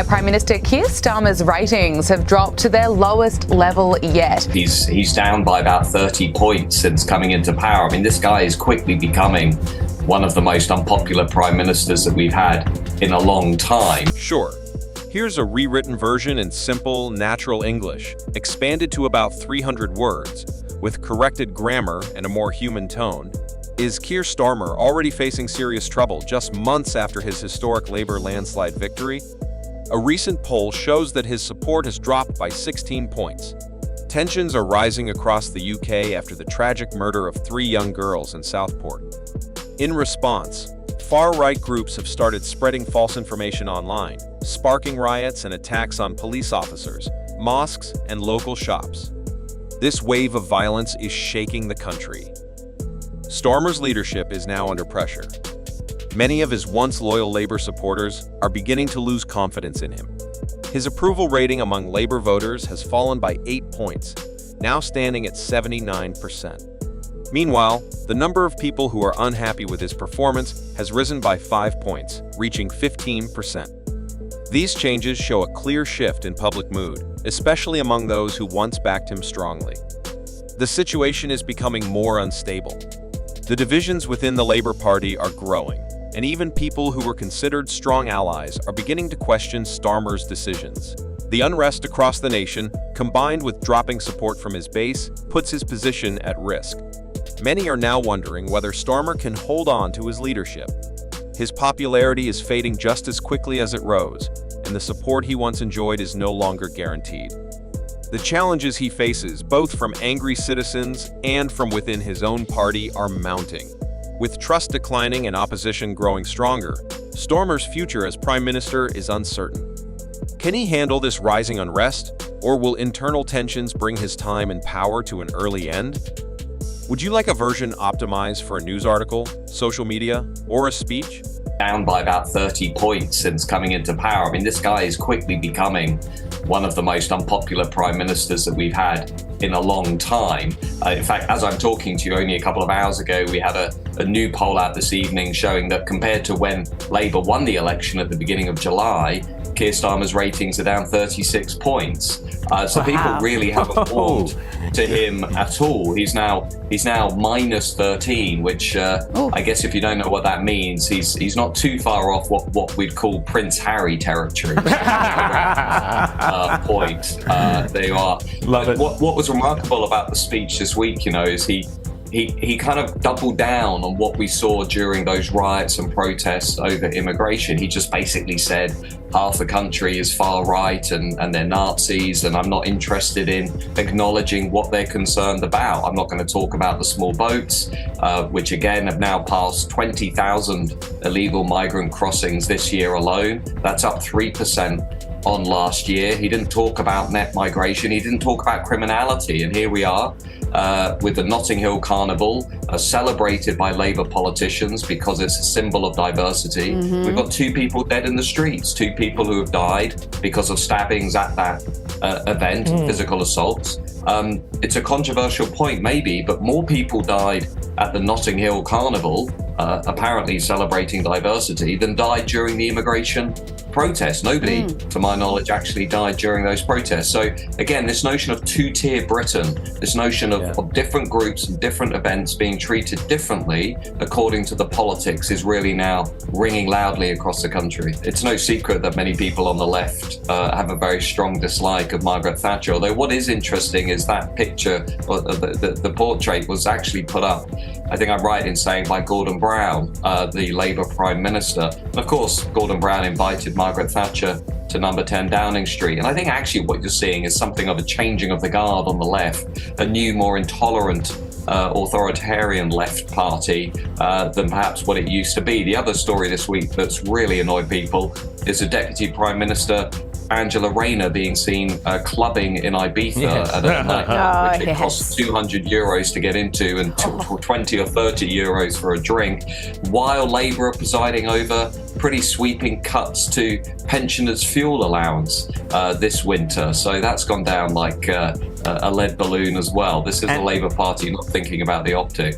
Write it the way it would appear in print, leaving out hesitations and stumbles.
Prime Minister Keir Starmer's ratings have dropped to their lowest level yet. He's down by about 30 points since coming into power. I mean, this guy is quickly becoming one of the most unpopular prime ministers that we've had in a long time. Sure. Here's a rewritten version in simple, natural English, expanded to about 300 words, with corrected grammar and a more human tone. Is Keir Starmer already facing serious trouble just months after his historic Labour landslide victory? A recent poll shows that his support has dropped by 16 points. Tensions are rising across the UK after the tragic murder of 3 young girls in Southport. In response, far-right groups have started spreading false information online, sparking riots and attacks on police officers, mosques, and local shops. This wave of violence is shaking the country. Starmer's leadership is now under pressure. Many of his once loyal Labour supporters are beginning to lose confidence in him. His approval rating among Labour voters has fallen by 8 points, now standing at 79%. Meanwhile, the number of people who are unhappy with his performance has risen by 5 points, reaching 15%. These changes show a clear shift in public mood, especially among those who once backed him strongly. The situation is becoming more unstable. The divisions within the Labour Party are growing, and even people who were considered strong allies are beginning to question Starmer's decisions. The unrest across the nation, combined with dropping support from his base, puts his position at risk. Many are now wondering whether Starmer can hold on to his leadership. His popularity is fading just as quickly as it rose, and the support he once enjoyed is no longer guaranteed. The challenges he faces, both from angry citizens and from within his own party, are mounting. With trust declining and opposition growing stronger, Starmer's future as Prime Minister is uncertain. Can he handle this rising unrest, or will internal tensions bring his time in power to an early end? Would you like a version optimized for a news article, social media, or a speech? Down by about 30 points since coming into power. I mean, this guy is quickly becoming one of the most unpopular prime ministers that we've had in a long time. In fact, as I'm talking to you only a couple of hours ago, we had a new poll out this evening showing that compared to when Labour won the election at the beginning of July, Keir Starmer's ratings are down 36 points. So people really haven't warmed to him at all. He's now minus 13, which I guess if you don't know what that means, he's not too far off what we'd call Prince Harry territory. Point. There you are. Love it. What was remarkable about the speech this week, is he kind of doubled down on what we saw during those riots and protests over immigration. He just basically said half the country is far right and they're Nazis, and I'm not interested in acknowledging what they're concerned about. I'm not going to talk about the small boats, which again have now passed 20,000 illegal migrant crossings this year alone. That's up 3% on last year. He didn't talk about net migration. He didn't talk about criminality. And here we are with the Notting Hill Carnival, celebrated by Labour politicians because it's a symbol of diversity. We've got 2 people dead in the streets, 2 people who have died because of stabbings at that event, physical assaults. It's a controversial point maybe, but more people died at the Notting Hill Carnival, apparently celebrating diversity, than died during the immigration protests. Nobody, to my knowledge, actually died during those protests. So again, this notion of 2-tier Britain, this notion of different groups and different events being treated differently according to the politics is really now ringing loudly across the country. It's no secret that many people on the left have a very strong dislike of Margaret Thatcher, although what is interesting is that picture, or the portrait was actually put up, I think I'm right in saying, by Gordon Brown, the Labour Prime Minister. And of course, Gordon Brown invited Margaret Thatcher to number 10 Downing Street. And I think actually what you're seeing is something of a changing of the guard on the left, a new, more intolerant, authoritarian left party than perhaps what it used to be. The other story this week that's really annoyed people is the Deputy Prime Minister Angela Rayner being seen clubbing in Ibiza at a night, which it costs €200 to get into and 20 or 30 euros for a drink, while Labour are presiding over pretty sweeping cuts to pensioners' fuel allowance this winter. So that's gone down like a lead balloon as well. This is the Labour Party not thinking about the optics.